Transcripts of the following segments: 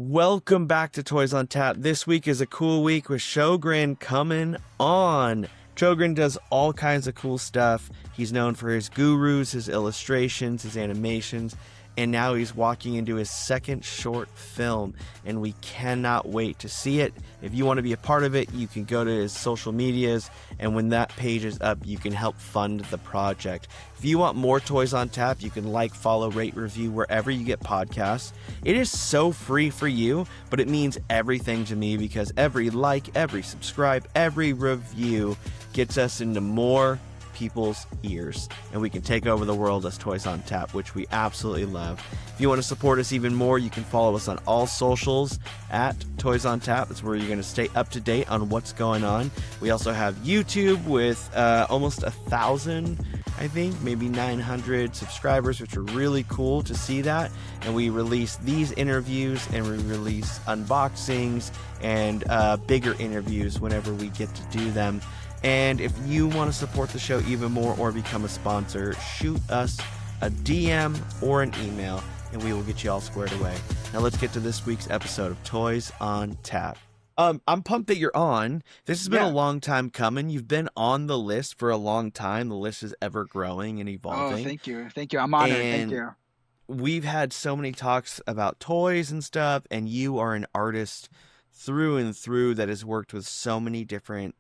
Welcome back to Toys on Tap. This week is a cool week with Chogrin coming on. Chogrin does all kinds of cool stuff. He's known for his gurus, his illustrations, his animations, and now he's walking into his second short film, and we cannot wait to see it. If you want to be a part of it, you can go to his social medias, and when that page is up, you can help fund the project. If you want more Toys on Tap, you can like, follow, rate, review wherever you get podcasts. It is so free for you, but it means everything to me because every like, every subscribe, every review gets us into more people's ears, and we can take over the world as Toys on Tap, which we absolutely love. If you want to support us even more, you can follow us on all socials at Toys on Tap. That's where you're going to stay up to date on what's going on. We also have YouTube with almost 1,000, I think, maybe 900 subscribers, which are really cool to see that. And we release these interviews, and we release unboxings and bigger interviews whenever we get to do them. And if you want to support the show even more or become a sponsor, shoot us a DM or an email, and we will get you all squared away. Now let's get to this week's episode of Toys on Tap. I'm pumped that you're on. This has been a long time coming. You've been on the list for a long time. The list is ever growing and evolving. Oh, thank you. Thank you. I'm honored. Thank you. We've had so many talks about toys and stuff, and you are an artist through and through that has worked with so many different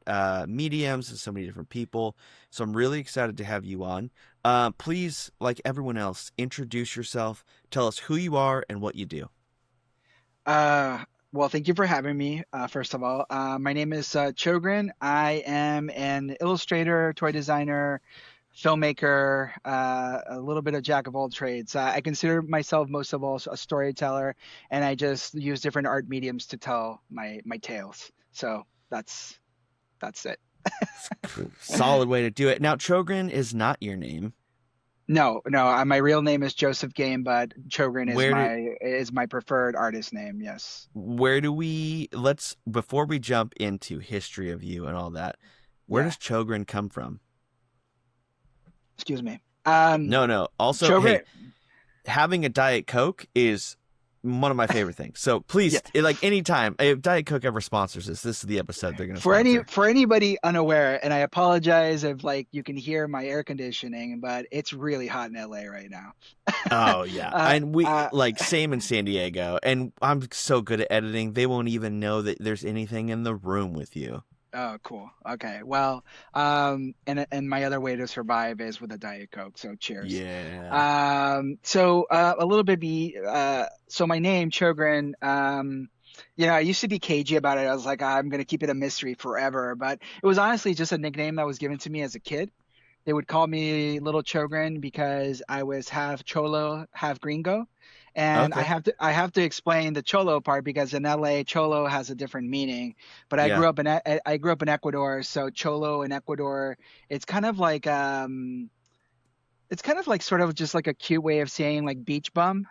mediums and so many different people. So I'm really excited to have you on. Please, like everyone else, introduce yourself. Tell us who you are and what you do. Well, thank you for having me, first of all. My name is Chogrin. I am an illustrator, toy designer, filmmaker, a little bit of jack of all trades. I consider myself most of all a storyteller, and I just use different art mediums to tell my tales. So that's it. Solid way to do it. Now, Chogrin is not your name. No. My real name is Joseph Game, but Chogrin is my preferred artist name. Yes. Before we jump into history of you and all that, where does Chogrin come from? Excuse me. No. Also, Chogrin, hey, having a Diet Coke is one of my favorite things. So please, like anytime, if Diet Coke ever sponsors this is the episode they're going to sponsor. For anybody unaware, and I apologize if you can hear my air conditioning, but it's really hot in LA right now. Oh yeah, and we same in San Diego. And I'm so good at editing, they won't even know that there's anything in the room with you. Oh, cool. Okay. Well, and my other way to survive is with a Diet Coke. So cheers. Yeah. So a little bit so my name Chogrin. I used to be cagey about it. I was like, I'm gonna keep it a mystery forever. But it was honestly just a nickname that was given to me as a kid. They would call me Little Chogrin because I was half Cholo, half Gringo. And Okay. I have to explain the Cholo part because in LA, Cholo has a different meaning. But I grew up in Ecuador, so Cholo in Ecuador, it's kind of like sort of just like a cute way of saying like beach bum.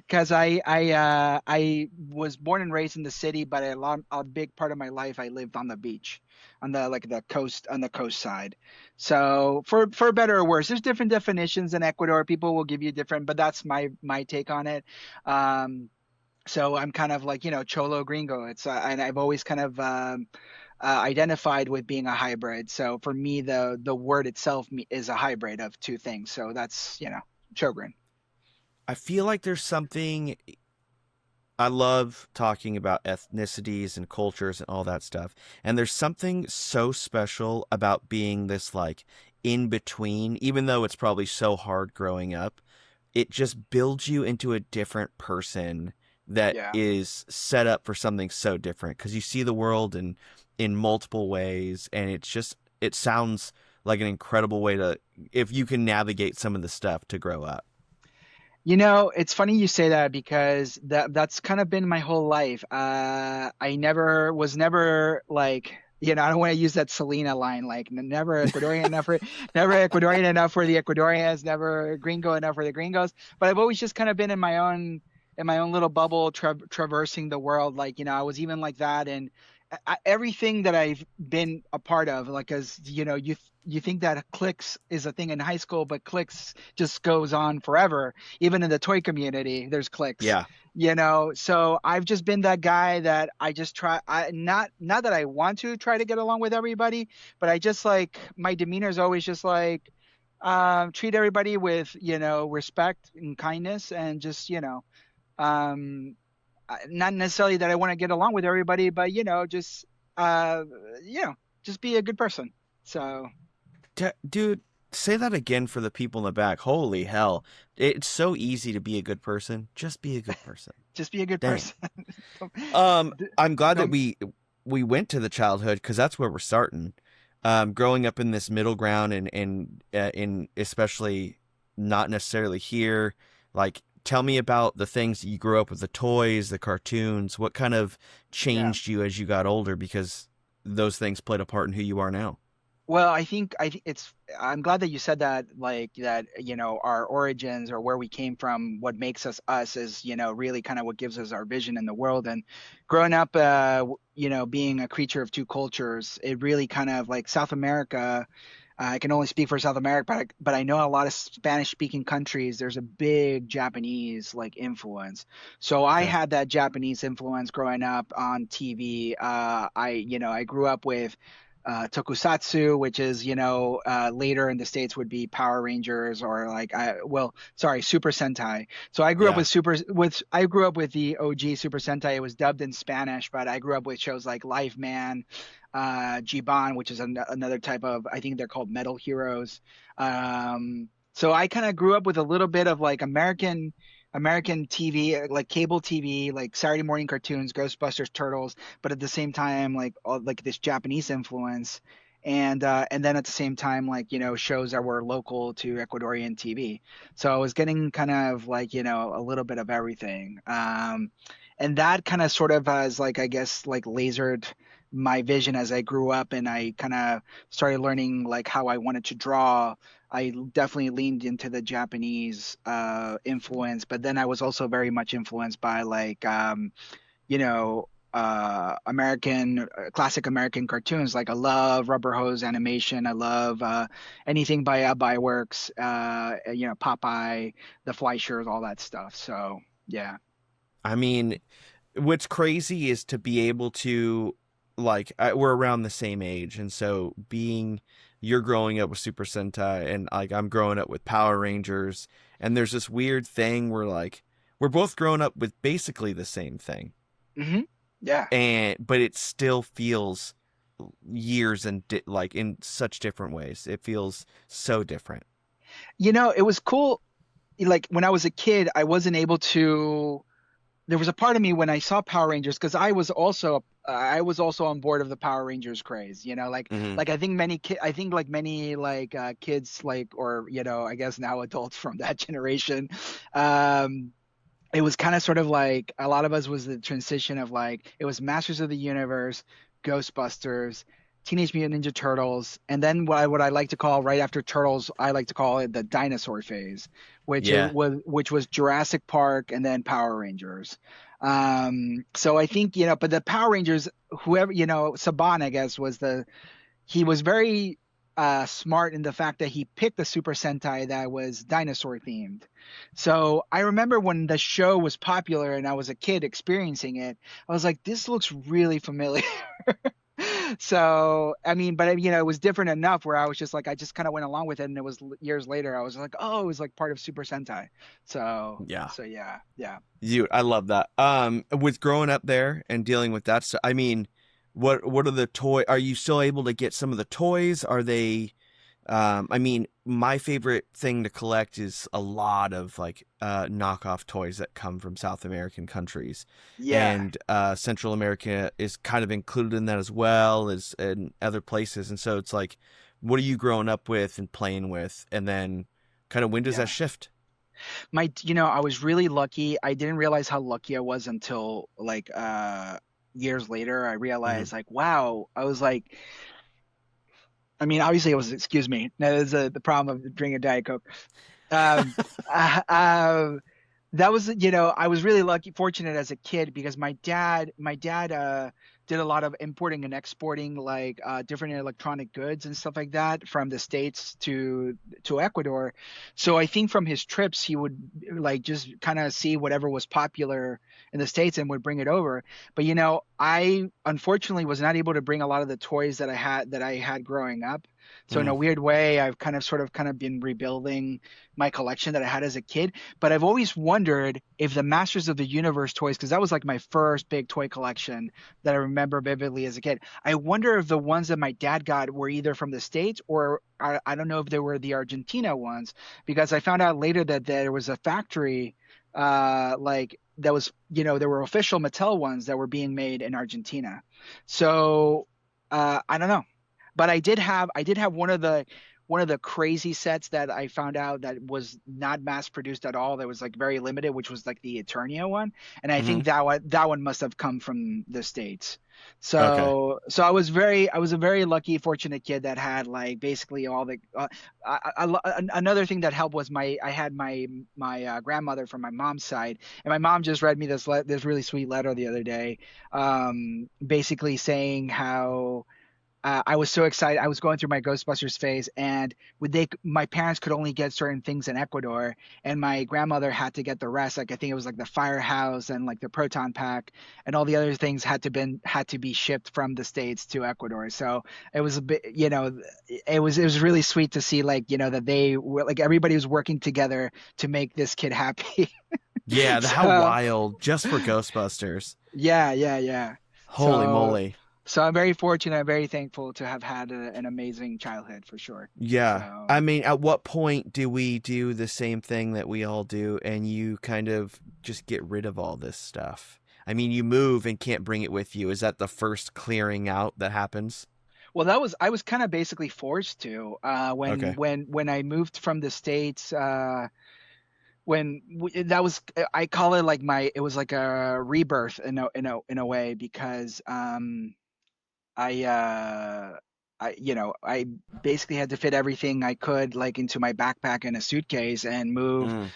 Because I was born and raised in the city, but a big part of my life I lived on the beach, on the coast side. So for better or worse, there's different definitions in Ecuador. People will give you different, but that's my take on it. So I'm kind of like Cholo Gringo. It's and I've always kind of identified with being a hybrid. So for me, the word itself is a hybrid of two things. So that's Chogrin. I feel like there's something. I love talking about ethnicities and cultures and all that stuff. And there's something so special about being this like in between, even though it's probably so hard growing up. It just builds you into a different person that is set up for something so different because you see the world in multiple ways. And it sounds like an incredible way if you can navigate some of the stuff to grow up. It's funny you say that because that's kind of been my whole life. I was never like, I don't want to use that Selena line, like never Ecuadorian enough for the Ecuadorians, never Gringo enough for the Gringos. But I've always just kind of been in my own little bubble, traversing the world. Like, I was even like that, and everything that I've been a part of, like, as you think that cliques is a thing in high school, but cliques just goes on forever. Even in the toy community, there's cliques. Yeah. So I've just been that guy that I just try. Not that I want to try to get along with everybody, but I just like my demeanor is always just like treat everybody with respect and kindness, and just um, not necessarily that I want to get along with everybody, but just uh, you know, just be a good person. So Dude, say that again for the people in the back. Holy hell. It's so easy to be a good person. Just be a good person. just be a good Dang. person. Don't, I'm glad that don't, we went to the childhood because that's where we're starting. Growing up in this middle ground and in especially not necessarily here, like tell me about the things that you grew up with, the toys, the cartoons, what kind of yeah. changed you as you got older because those things played a part in who you are now. Well, I think it's I'm glad that you said that, like that, our origins or where we came from, what makes us us is, really kind of what gives us our vision in the world. And growing up, being a creature of two cultures, it really kind of like South America. I can only speak for South America, but I know a lot of Spanish speaking countries, there's a big Japanese like influence. So I Okay. had that Japanese influence growing up on TV. I grew up with tokusatsu, which is, later in the States would be Power Rangers, or like, sorry, Super Sentai. So Yeah. I grew up with the OG Super Sentai. It was dubbed in Spanish, but I grew up with shows like Live Man, Giban, which is another type of, I think they're called metal heroes. So I kind of grew up with a little bit of like American TV, like cable TV, like Saturday morning cartoons, Ghostbusters, Turtles, but at the same time, like like this Japanese influence, and then at the same time, like shows that were local to Ecuadorian TV. So I was getting kind of like a little bit of everything, and that kind of sort of has like I guess like lasered my vision as I grew up, and I kind of started learning like how I wanted to draw. I definitely leaned into the Japanese influence, but then I was also very much influenced by like American classic American cartoons. Like I love Rubber Hose animation. I love anything by Works. Popeye, the Fleischers, all that stuff. So yeah. I mean, what's crazy is to be able to we're around the same age, and so being you're growing up with Super Sentai and like I'm growing up with Power Rangers, and there's this weird thing where like we're both growing up with basically the same thing, hmm Yeah. and but it still feels years and like in such different ways. It feels so different. It was cool. Like when I was a kid, I wasn't able to. There was a part of me when I saw Power Rangers, because I was also on board of the Power Rangers craze. Hmm. Like I think I think like many like kids, like, or I guess now adults from that generation. Um, it was kind of sort of like a lot of us was the transition of like it was Masters of the Universe, Ghostbusters, Teenage Mutant Ninja Turtles, and then what I like to call right after Turtles, I like to call it the dinosaur phase, Yeah. which was Jurassic Park and then Power Rangers. So I think but the Power Rangers, whoever Saban, I guess, he was very smart in the fact that he picked a Super Sentai that was dinosaur themed. So I remember when the show was popular and I was a kid experiencing it, I was like, this looks really familiar. So I mean, but it was different enough where I was just like, I just kind of went along with it, and it was years later I was like, oh, it was like part of Super Sentai. So Yeah. so yeah, yeah. Dude, I love that. With growing up there and dealing with that stuff, I mean, what are the toy? Are you still able to get some of the toys? Are they? I mean, my favorite thing to collect is a lot of like knockoff toys that come from South American countries, Yeah. and Central America is kind of included in that as well as in other places. And so it's like, what are you growing up with and playing with, and then kind of when does that Yeah. shift? I was really lucky. I didn't realize how lucky I was until like years later. I Hmm. realized like, wow, I was like, I mean, obviously it was, excuse me. That is the problem of drinking a Diet Coke. Um, uh, uh, that was, I was really fortunate as a kid because my dad did a lot of importing and exporting like different electronic goods and stuff like that from the States to Ecuador. So I think from his trips he would like just kind of see whatever was popular in the States and would bring it over. But I unfortunately was not able to bring a lot of the toys that I had growing up. So in Mm. a weird way, I've kind of been rebuilding my collection that I had as a kid. But I've always wondered if the Masters of the Universe toys, because that was like my first big toy collection that I remember vividly as a kid. I wonder if the ones that my dad got were either from the States or I don't know if they were the Argentina ones, because I found out later that there was a factory like that was, there were official Mattel ones that were being made in Argentina. So I don't know. But I did have one of the crazy sets that I found out that was not mass produced at all. That was like very limited, which was like the Eternia one, and I Hmm. think that one must have come from the States. Okay. So I was a very lucky, fortunate kid that had like basically all the. Another thing that helped was I had my grandmother from my mom's side, and my mom just read me this really sweet letter the other day, basically saying how I was so excited. I was going through my Ghostbusters phase, and my parents could only get certain things in Ecuador, and my grandmother had to get the rest. Like I think it was like the firehouse and like the proton pack, and all the other things had to be shipped from the States to Ecuador. So it was a bit, it was really sweet to see like that they were like everybody was working together to make this kid happy. Yeah, how So wild just for Ghostbusters. yeah, yeah, yeah. Holy So moly. So I'm very fortunate, I'm very thankful to have had an amazing childhood for sure. Yeah. So, I mean, at what point do we do the same thing that we all do and you kind of just get rid of all this stuff? I mean, you move and can't bring it with you. Is that the first clearing out that happens? well, I was kind of basically forced to when Okay. when I moved from the States. That was I call it like it was like a rebirth in a way because I I basically had to fit everything I could like into my backpack and a suitcase and move Mm.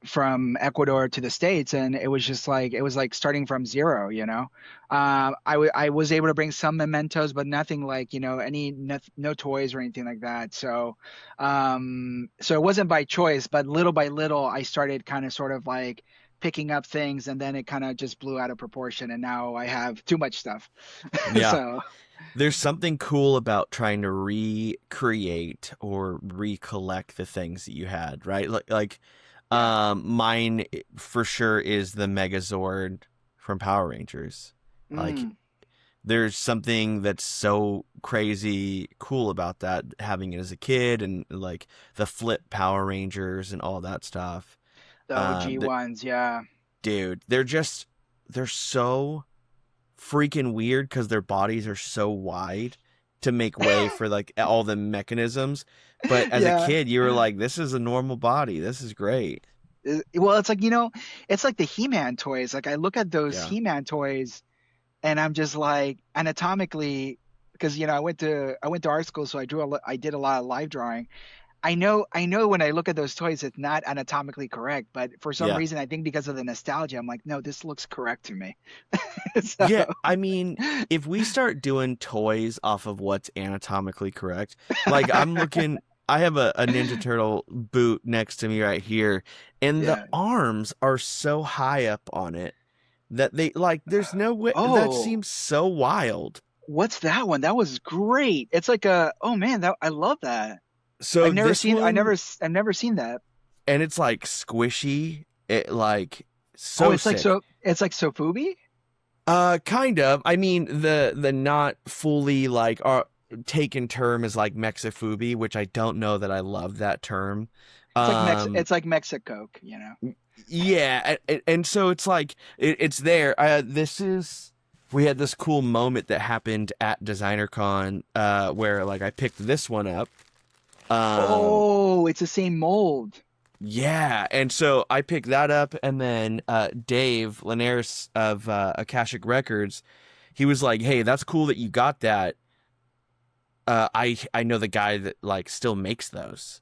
from Ecuador to the States, and it was just like it was like starting from zero, I was able to bring some mementos, but nothing like no toys or anything like that. So it wasn't by choice, but little by little, I started kind of sort of like picking up things, and then it kind of just blew out of proportion, and now I have too much stuff. Yeah. So There's something cool about trying to recreate or recollect the things that you had, right? yeah. Mine for sure is the Megazord from Power Rangers. Like, Mm. there's something that's so crazy cool about that, having it as a kid and like the flip Power Rangers and all that stuff. The OG That ones, yeah. dude, they're so freaking weird because their bodies are so wide to make way for like all the mechanisms. But as a Yeah. kid, you were like, this is a normal body. This is great. Well, it's like, it's like the He-Man toys. Like I look at those Yeah. He-Man toys and I'm just like anatomically, because I went to art school, so I did a lot of live drawing. I know when I look at those toys, it's not anatomically correct, but for some Yeah. reason, I think because of the nostalgia, I'm like, no, this looks correct to me. So Yeah. I mean, if we start doing toys off of what's anatomically correct, like I have a Ninja Turtle boot next to me right here, and the yeah. arms are so high up on it that there's no way that Oh, seems so wild. what's that one? That was great. It's like oh man, I love that. So I've never this seen, I one, never, I've never seen that. and it's like squishy, it like Oh, so sick. it's like Sofubi? Kind of. I mean, the not fully like taken term is like Mexifubi, which I don't know that I love that term. Um, It's like Mexicoke. yeah, and so it's like it's there. We had this cool moment that happened at DesignerCon, where like I picked this one up. Um, Oh, it's the same mold. Yeah, and so I picked that up, and then Dave Linares of Akashic Records, he was like, "Hey, that's cool that you got that. I know the guy that like still makes those."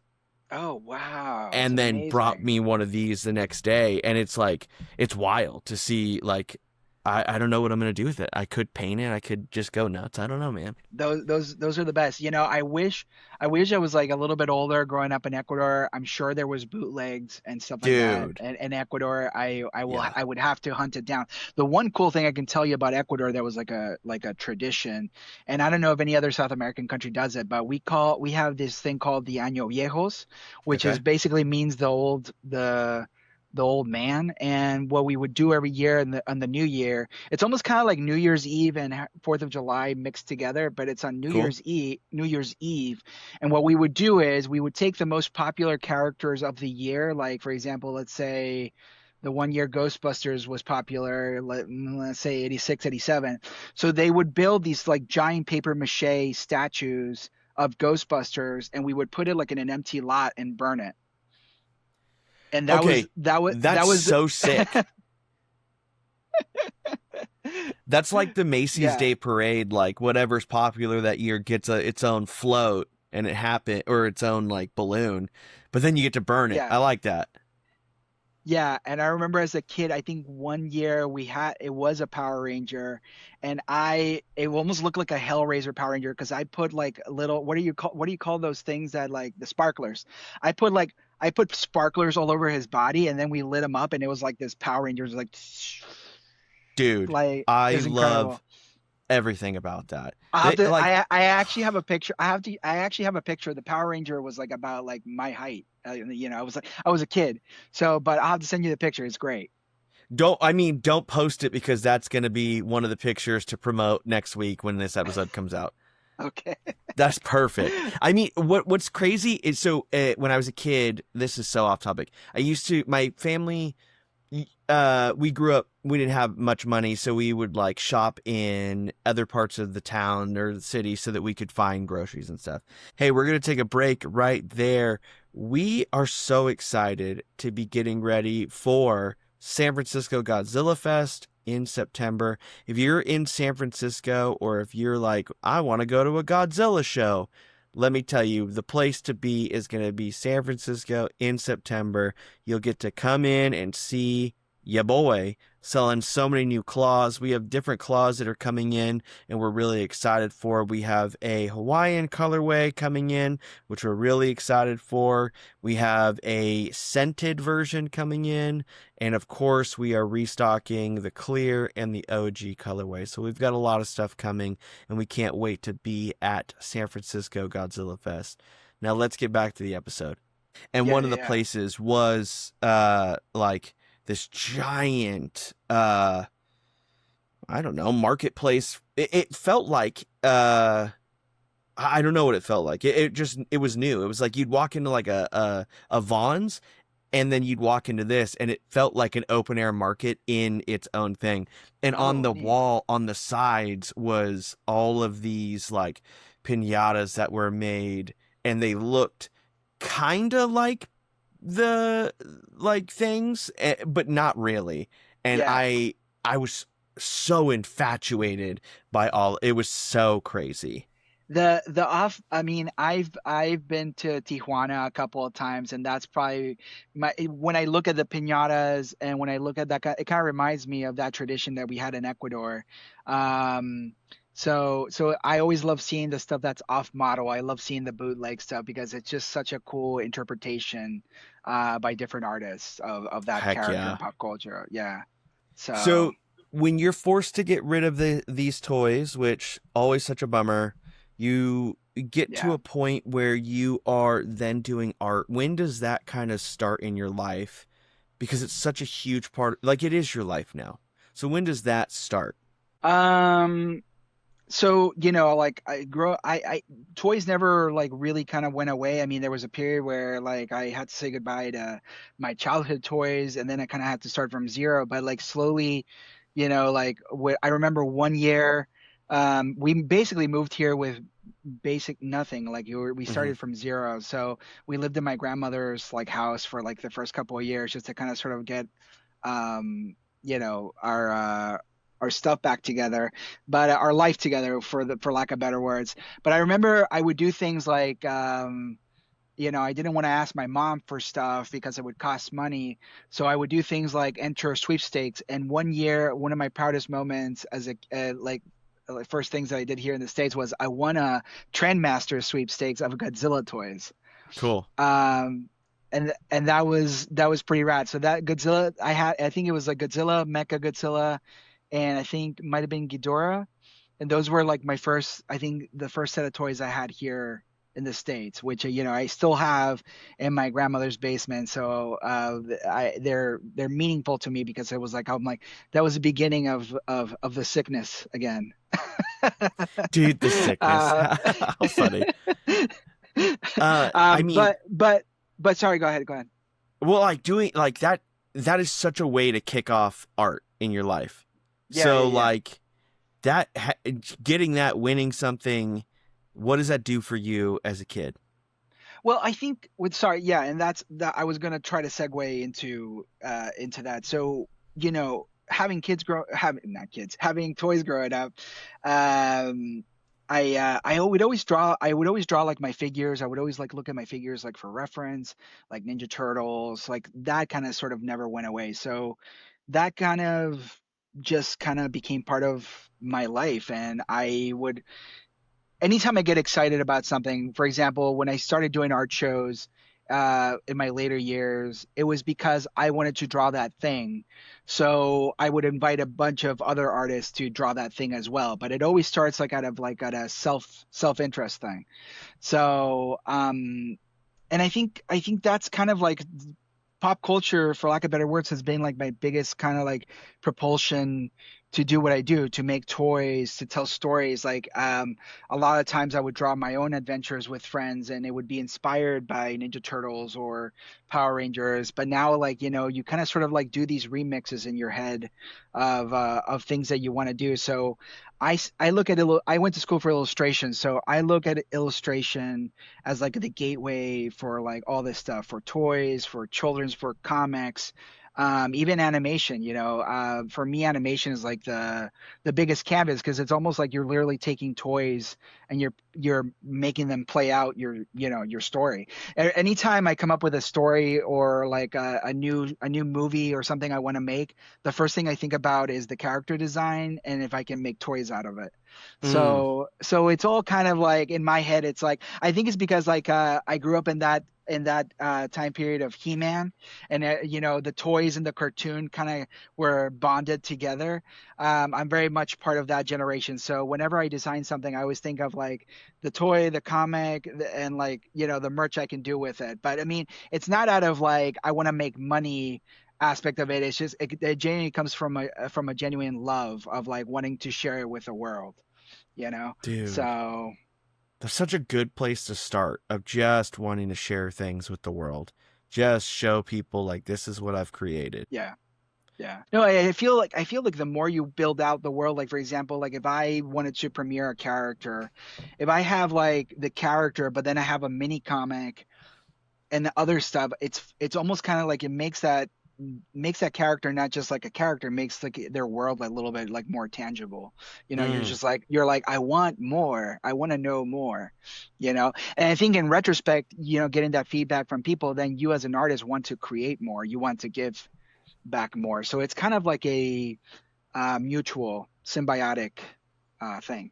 Oh wow, that's and then brought amazing. me one of these the next day. And it's like, it's wild to see, like, I don't know what I'm going to do with it. I could paint it. I could just go nuts. I don't know, man. Those are the best. I wish I was like a little bit older growing up in Ecuador. I'm sure there was bootlegs and stuff like that. Dude. And in Ecuador, Yeah. I would have to hunt it down. The one cool thing I can tell you about Ecuador that was like a tradition, and I don't know if any other South American country does it, but we have this thing called the Año Viejos, which is Okay. basically means the old man. And what we would do every year on the new year, it's almost kind of like New Year's Eve and Fourth of July mixed together, but it's on Cool. New Year's Eve. And what we would do is we would take the most popular characters of the year, like for example, let's say the one year Ghostbusters was popular, let's say 86, 87. So they would build these like giant paper mache statues of Ghostbusters, and we would put it like in an empty lot and burn it. And Okay. that That's was so sick. That's like the Macy's yeah. Day Parade, like whatever's popular that year gets its own float and it happen or its own like balloon, but then you get to burn it. Yeah. I like that. Yeah, and I remember as a kid, I think one year it was a Power Ranger, and it almost looked like a Hellraiser Power Ranger because I put like little, what do you call those things that like the sparklers? I put sparklers all over his body, and then we lit him up, and it was like this Power Ranger was Dude, like it I was incredible. love everything about that. I have They to. like I actually have a picture. I actually have a picture. The Power Ranger was like about like my height. I was a kid. So, but I'll have to send you the picture. It's great. don't post it because that's going to be one of the pictures to promote next week when this episode comes out. Okay. That's perfect. I mean, what's crazy is when I was a kid, this is so off topic. My family, we grew up, we didn't have much money, so we would like shop in other parts of the town or the city so that we could find groceries and stuff. Hey, we're going to take a break right there. We are so excited to be getting ready for San Francisco Godzilla Fest in September. If you're in San Francisco or if you're like, I want to go to a Godzilla show, let me tell you, the place to be is going to be San Francisco in September. You'll get to come in and see ya boy selling so many new claws. We have different claws that are coming in and we're really excited for. We have a Hawaiian colorway coming in, which we're really excited for. We have a scented version coming in. And of course, we are restocking the clear and the OG colorway. So we've got a lot of stuff coming and we can't wait to be at San Francisco Godzilla Fest. Now let's get back to the episode. And Yeah, one of yeah, the yeah. places was like this giant I don't know, marketplace. It felt like I don't know what it felt like. It was new. It was like you'd walk into like a Vaughn's and then you'd walk into this and it felt like an open air market in its own thing. And on Oh, the neat. wall on the sides was all of these like piñatas that were made and they looked kind of like the like things but not really. And Yeah. I was so infatuated by all. It was so crazy. The off. I mean, I've been to Tijuana a couple of times, and that's probably when I look at the piñatas and when I look at that, it kind of reminds me of that tradition that we had in Ecuador. Um, so I always love seeing the stuff that's off model. I love seeing the bootleg stuff because it's just such a cool interpretation by different artists of that Heck character in yeah. pop culture. Yeah. So So when you're forced to get rid of these toys, which always such a bummer, you get to yeah. a point where you are then doing art. When does that kind of start in your life? Because it's such a huge part, like it is your life now. So when does that start? Um, so like I toys never like really kind of went away. I mean, there was a period where like I had to say goodbye to my childhood toys, and then I kind of had to start from zero. But like slowly, like I remember one year, we basically moved here with basic nothing. Like we Hmm. started from zero. So we lived in my grandmother's like house for like the first couple of years just to kind of sort of get um, our stuff back together, but our life together for lack of better words. But I remember I would do things like I didn't want to ask my mom for stuff because it would cost money. So I would do things like enter sweepstakes. And one year, one of my proudest moments as a first things that I did here in the States was I won a Trendmaster sweepstakes of Godzilla toys. Cool. Um, and that was pretty rad. So that Godzilla I think it was like Godzilla, Mecha Godzilla, and I think might have been Ghidorah. And those were like I think the first set of toys I had here in the States, which I still have in my grandmother's basement. So they're meaningful to me because it was like I'm like that was the beginning of the sickness again. Dude, the sickness. uh, How funny. I mean, but sorry, go ahead, go ahead. well, like doing like that is such a way to kick off art in your life. Yeah, So yeah, yeah. like getting that, winning something, what does that do for you as a kid? Well, I think with sorry, yeah, and that's that I was gonna try to segue into that. So, having kids grow having not kids, having toys growing up, um I would always draw like my figures. I would always like look at my figures like for reference, like Ninja Turtles, like that kind of sort of never went away. So that kind of just kind of became part of my life, and I would anytime I get excited about something, for example, when I started doing art shows in my later years, it was because I wanted to draw that thing. So I would invite a bunch of other artists to draw that thing as well. But it always starts like out a self interest thing. So and I think that's kind of like pop culture, for lack of better words, has been like my biggest kind of like propulsion to do what I do, to make toys, to tell stories. Like a lot of times I would draw my own adventures with friends and it would be inspired by Ninja Turtles or Power Rangers. But now like, you kind of sort of like do these remixes in your head of things that you want to do. So I look at I went to school for illustration, so I look at illustration as like the gateway for like all this stuff, for toys, for children's, for comics, even animation. For me, animation is like the biggest canvas because it's almost like you're literally taking toys and you're making them play out your story. Anytime I come up with a story or like a new movie or something I want to make, the first thing I think about is the character design and if I can make toys out of it. Mm, So it's all kind of like in my head. It's like I think it's because like I grew up in that time period of He-Man, and the toys and the cartoon kind of were bonded together. I'm very much part of that generation. So whenever I design something, I always think of like the toy, the comic, and like the merch I can do with it. But I mean, it's not out of like I want to make money aspect of it. It's just it genuinely comes from a genuine love of like wanting to share it with the world. dude, So that's such a good place to start, of just wanting to share things with the world. Just show people like this is what I've created. yeah. Yeah. No, I feel like the more you build out the world, like for example, like if I wanted to premiere a character, if I have like the character, but then I have a mini comic and the other stuff, it's almost kind of like it makes that character not just like a character, makes like their world a little bit like more tangible. Mm, You're like, I want more. I want to know more, And I think in retrospect, getting that feedback from people, then you as an artist want to create more. You want to give back more. So it's kind of like a mutual symbiotic thing.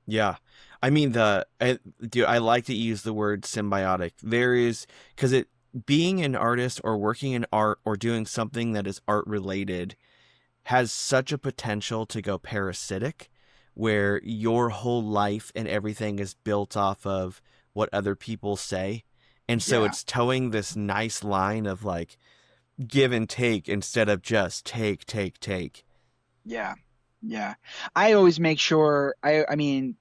yeah. I mean, dude, I like to use the word symbiotic. There is, because being an artist or working in art or doing something that is art related has such a potential to go parasitic, where your whole life and everything is built off of what other people say. And so Yeah, it's towing this nice line of like give and take instead of just take, take, take. yeah, yeah. I always make sure. I mean,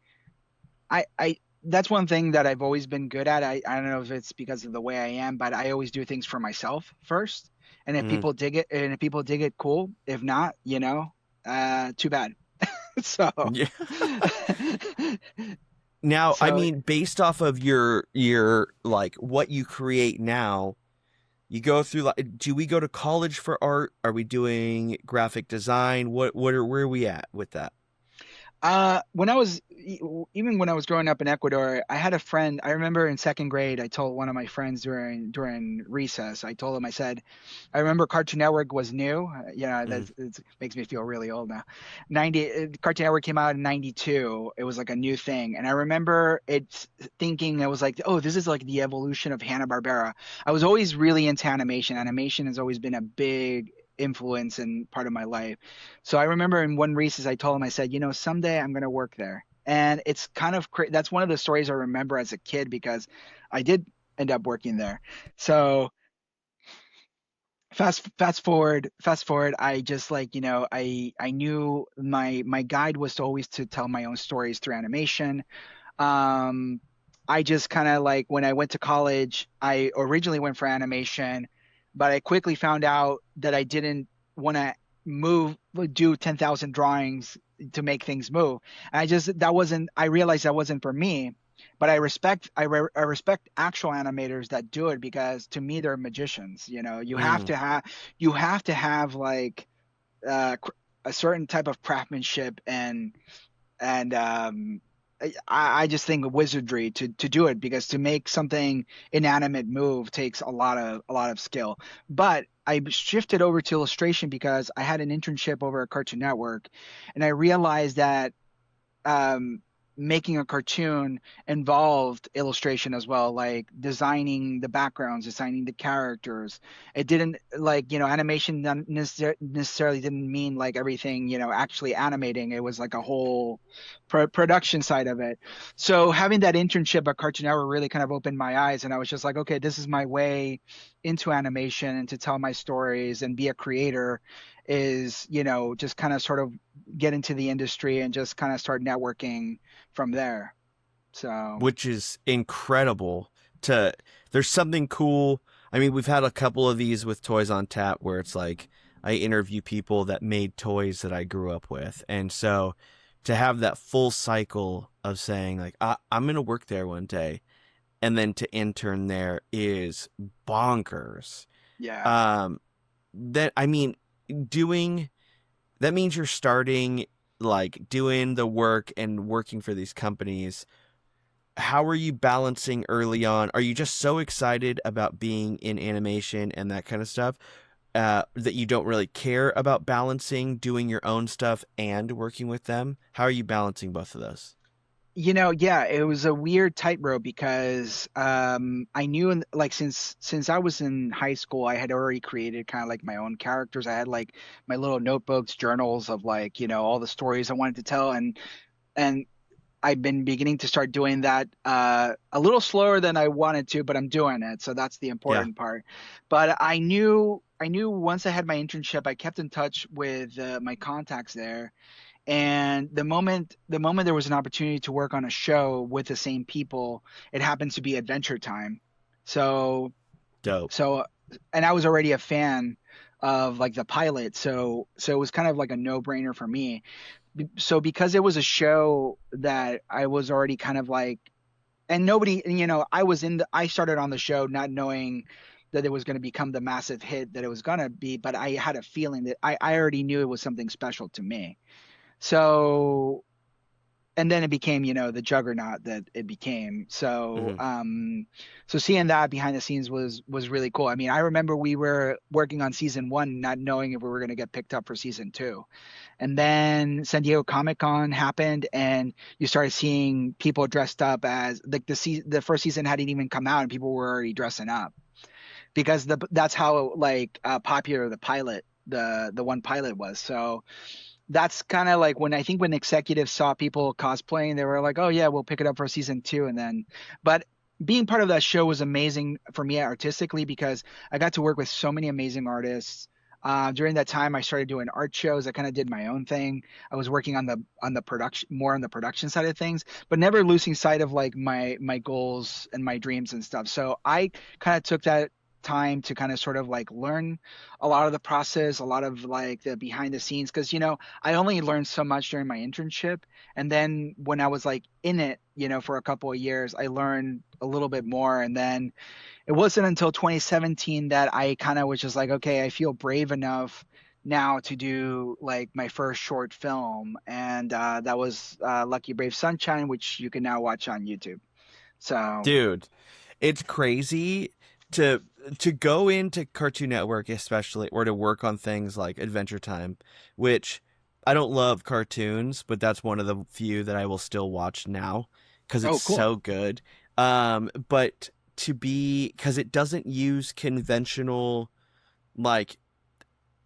I. That's one thing that I've always been good at. I don't know if it's because of the way I am, but I always do things for myself first. And if Mm, people dig it, cool. If not, too bad. So, yeah. Now, I so mean, based off of your like what you create now, you go through like, do we go to college for art? Are we doing graphic design? Where are we at with that? When even when I was growing up in Ecuador, I had a friend. I remember in second grade, I told one of my friends during recess. I told him, I said, I remember Cartoon Network was new. Yeah, Mhm. that it makes me feel really old now. Cartoon Network came out in '92. It was like a new thing, and I remember it thinking, I was like, oh, this is like the evolution of Hanna-Barbera. I was always really into animation. Animation has always been a big influence and part of my life. So I remember in one recess, I told him, I said, someday I'm going to work there. And it's kind of that's one of the stories I remember as a kid because I did end up working there. So fast forward, I just like, I knew my guide was always to tell my own stories through animation. Um, I just kind of like when I went to college, I originally went for animation, but I quickly found out that I didn't want to move, do 10,000 drawings to make things move. And I realized that wasn't for me. But I respect actual animators that do it because to me they're magicians. Mm. You have to have like a certain type of craftsmanship and I just think wizardry to do it because to make something inanimate move takes a lot of skill. But I shifted over to illustration because I had an internship over at Cartoon Network, and I realized that um, making a cartoon involved illustration as well, like designing the backgrounds, designing the characters. It didn't like, animation necessarily didn't mean like everything, actually animating. It was like a whole production side of it. So having that internship at Cartoon Network really kind of opened my eyes, and I was just like, okay, this is my way into animation and to tell my stories and be a creator is, just kind of sort of get into the industry and just kind of start networking from there. So, Which is incredible to there's something cool. I mean, we've had a couple of these with Toys on Tap where it's like I interview people that made toys that I grew up with. And so to have that full cycle of saying like I'm going to work there one day and then to intern there is bonkers. yeah. Um that I mean doing that means you're starting like doing the work and working for these companies. How are you balancing early on? Are you just so excited about being in animation and that kind of stuff that you don't really care about balancing doing your own stuff and working with them? How are you balancing both of those? Yeah, it was a weird tightrope because I knew like since I was in high school, I had already created kind of like my own characters. I had like my little notebooks, journals of like, all the stories I wanted to tell, and I've been beginning to start doing that a little slower than I wanted to, but I'm doing it. So that's the Yeah, important part. But I knew once I had my internship, I kept in touch with my contacts there. And the moment there was an opportunity to work on a show with the same people, it happened to be Adventure Time. So dope. so and I was already a fan of like the pilot, so it was kind of like a no-brainer for me. So because it was a show that I was already kind of like, and nobody, I started on the show not knowing that it was going to become the massive hit that it was going to be, but I had a feeling that I already knew it was something special to me. So and then it became, the juggernaut that it became. So Hmm. so seeing that behind the scenes was really cool. I mean, I remember we were working on season one not knowing if we were going to get picked up for season two. And then San Diego Comic Con happened, and you started seeing people dressed up as like the first season hadn't even come out, and people were already dressing up because that's how like popular the one pilot was. So that's kind of like when I think when executives saw people cosplaying, they were like, "Oh yeah, we'll pick it up for season two." And then, but being part of that show was amazing for me artistically because I got to work with so many amazing artists. During that time, I started doing art shows. I kind of did my own thing. I was working on the production, more on the production side of things, but never losing sight of like my goals and my dreams and stuff. So I kind of took that time to kind of sort of like learn a lot of the process, a lot of like the behind the scenes, because I only learned so much during my internship, and then when I was like in it, for a couple of years, I learned a little bit more, and then it wasn't until 2017 that I kind of was just like, okay, I feel brave enough now to do like my first short film, and that was Lucky Brave Sunshine, which you can now watch on YouTube. So, Dude, it's crazy to go into Cartoon Network especially, or to work on things like Adventure Time, which I don't love cartoons, but that's one of the few that I will still watch now because it's oh, cool. so good. But to be, because it doesn't use conventional like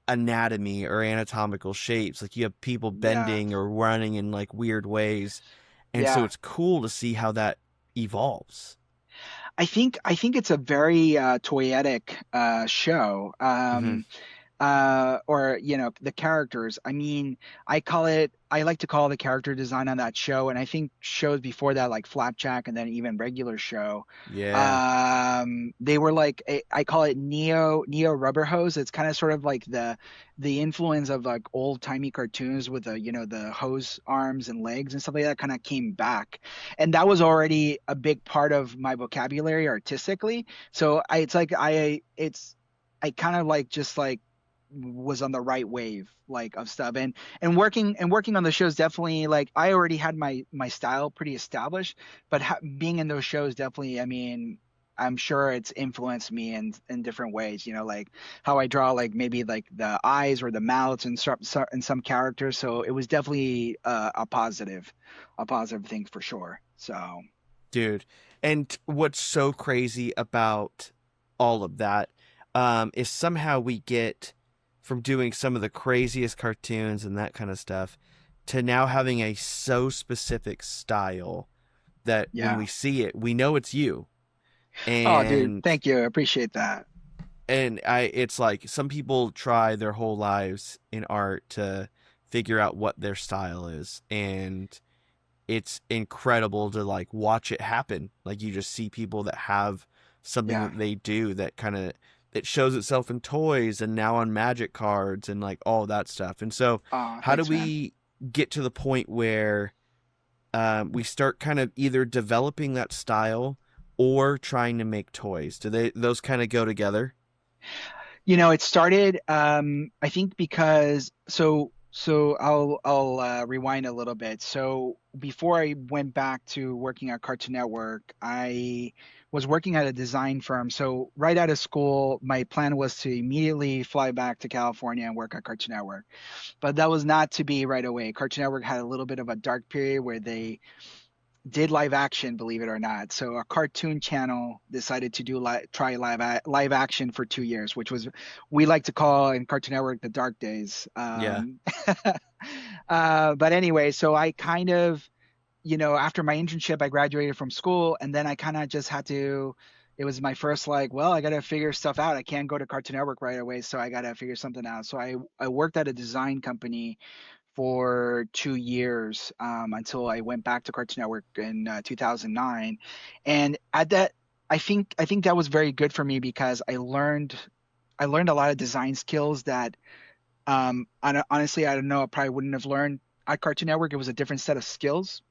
anatomy or anatomical shapes, like you have people Yeah, bending or running in like weird ways, and so yeah. it's cool to see how that evolves. I think it's a very toyetic show. Hmm. Or the characters. I mean, I like to call the character design on that show, and I think shows before that, like Flapjack and then even regular show, Yeah. they were like I call it neo rubber hose. It's kind of sort of like the influence of like old timey cartoons with the hose arms and legs and stuff like that kind of came back, and that was already a big part of my vocabulary artistically. So I kind of like just like was on the right wave like of stuff, and working on the shows, definitely like I already had my style pretty established, but being in those shows, definitely, I mean, I'm sure it's influenced me in different ways, like how I draw, like maybe like the eyes or the mouths and some characters. So it was definitely a positive thing for sure. So Dude. And what's so crazy about all of that, is somehow we get from doing some of the craziest cartoons and that kind of stuff to now having a so specific style that when yeah. we see it, we know it's you. Oh, dude, And thank you, I appreciate that. it's like some people try their whole lives in art to figure out what their style is, and it's incredible to like watch it happen. Like you just see people that have something Yeah. that they do that kind of, it shows itself in toys and now on magic cards and like all that stuff. And so how do Thanks, man. we get to the point where we start kind of either developing that style or trying to make toys? Do those kind of go together? It started, I think because I'll rewind a little bit. So before I went back to working at Cartoon Network, I was working at a design firm. So right out of school, my plan was to immediately fly back to California and work at Cartoon Network. But that was not to be right away. Cartoon Network had a little bit of a dark period where they did live action, believe it or not. So a cartoon channel decided to try live action for 2 years, which was, we like to call in Cartoon Network, the dark days. Yeah. But anyway, so I kind of, after my internship, I graduated from school, and then I kind of just had to. It was my first, like, well, I got to figure stuff out. I can't go to Cartoon Network right away, so I got to figure something out. So I worked at a design company for 2 years, until I went back to Cartoon Network in 2009. And at that, I think that was very good for me because I learned a lot of design skills that, honestly, I don't know, I probably wouldn't have learned at Cartoon Network. It was a different set of skills.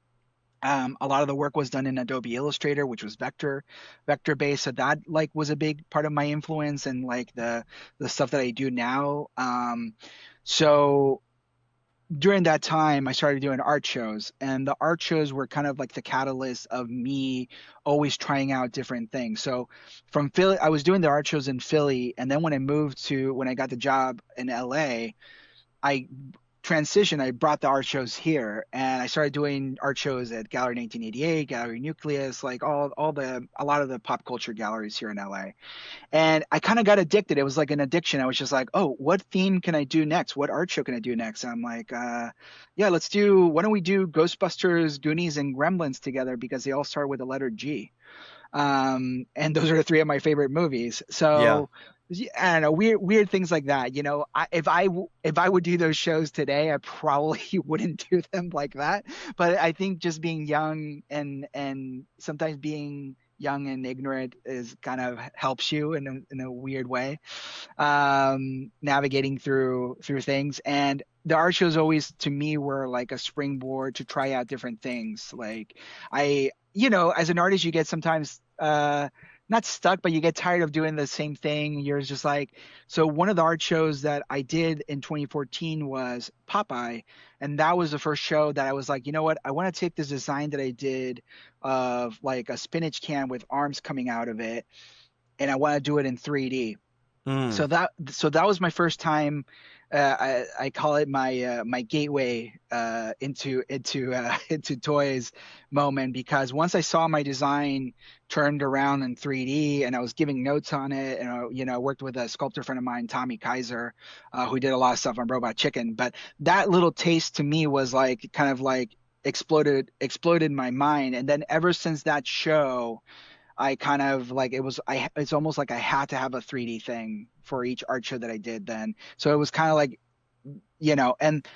A lot of the work was done in Adobe Illustrator, which was vector based. So that like was a big part of my influence and like the stuff that I do now. So during that time, I started doing art shows, and the art shows were kind of like the catalyst of me always trying out different things. So from Philly, I was doing the art shows in Philly, and then when I got the job in LA, I transitioned. I brought the art shows here, and I started doing art shows at Gallery 1988, Gallery Nucleus, like a lot of the pop culture galleries here in LA. And I kind of got addicted. It was like an addiction. I was just like, oh, what theme can I do next? What art show can I do next? And I'm like, yeah, why don't we do Ghostbusters, Goonies, and Gremlins together because they all start with the letter G. And those are three of my favorite movies. Yeah. So I don't know, weird things like that. If I would do those shows today, I probably wouldn't do them like that. But I think just being young and sometimes being young and ignorant is kind of helps you in a weird way, navigating through things. And the art shows always to me were like a springboard to try out different things. Like as an artist, you get sometimes not stuck, but you get tired of doing the same thing. You're just like, so one of the art shows that I did in 2014 was Popeye. And that was the first show that I was like, you know what? I want to take this design that I did of like a spinach can with arms coming out of it, and I want to do it in 3D. Mm. So that was my first time. I call it my gateway into toys moment, because once I saw my design turned around in 3D and I was giving notes on it, and I worked with a sculptor friend of mine, Tommy Kaiser, who did a lot of stuff on Robot Chicken. But that little taste to me was like kind of like exploded my mind, and then ever since that show, I kind of like it's almost like I had to have a 3D thing for each art show that I did then. So it was kind of like, and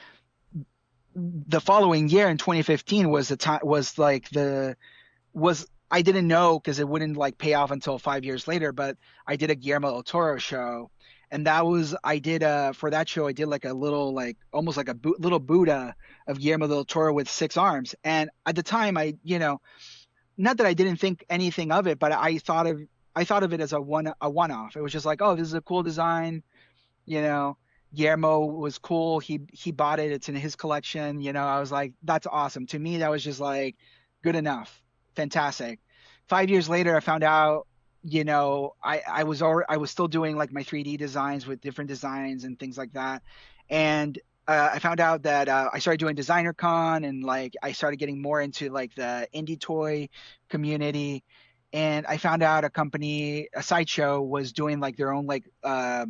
the following year in 2015 was the time was like the was I didn't know because it wouldn't like pay off until 5 years later, but I did a Guillermo del Toro show. And that was I did for that show I did like a little like almost like a little Buddha of Guillermo del Toro with six arms. And at the time not that I didn't think anything of it, but I thought of it as a one off. It was just like, oh, this is a cool design, you know. Guillermo was cool. He bought it. It's in his collection. I was like, that's awesome. To me, that was just like good enough, fantastic. 5 years later, I found out, I was still doing like my 3D designs with different designs and things like that, and I found out that I started doing Designer Con, and like I started getting more into like the indie toy community. And I found out a sideshow was doing like their own like what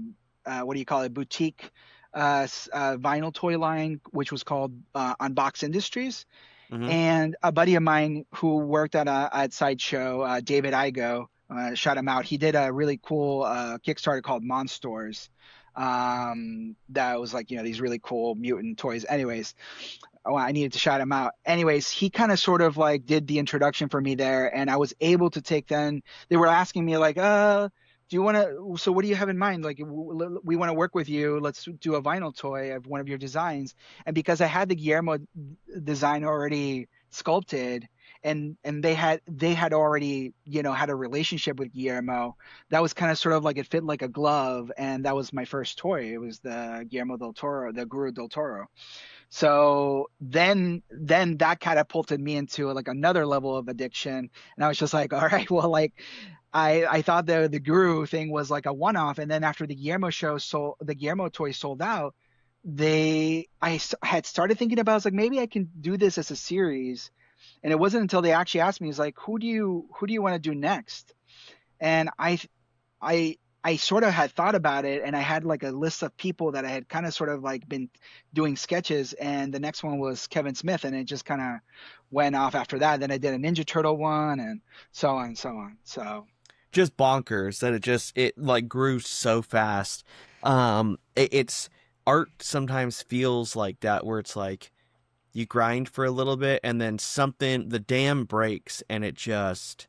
do you call it, boutique vinyl toy line, which was called Unbox Industries. Hmm. And a buddy of mine who worked at sideshow, David Igo, shout him out. He did a really cool Kickstarter called Monsters. That was like, these really cool mutant toys. Anyways, oh, I needed to shout him out. Anyways, he kind of sort of like did the introduction for me there, and I was able to take then. They were asking me like, do you want to? So what do you have in mind? Like, we want to work with you. Let's do a vinyl toy of one of your designs. And because I had the Guillermo design already sculpted, and they had already had a relationship with Guillermo, that was kind of sort of like it fit like a glove, and that was my first toy. It was the Guillermo del Toro, the Guru del Toro. So then that catapulted me into like another level of addiction. And I was just like, all right, well, like I thought the Guru thing was like a one-off. And then after the Guillermo toy sold out, had started thinking about, I was like, maybe I can do this as a series. And it wasn't until they actually asked me, it's like, who do you want to do next? And I sort of had thought about it, and I had like a list of people that I had kind of sort of like been doing sketches, and the next one was Kevin Smith, and it just kind of went off after that. Then I did a Ninja Turtle one, and so on and so on. So Just bonkers that it like grew so fast. It's art sometimes feels like that, where it's like you grind for a little bit and then the dam breaks and it just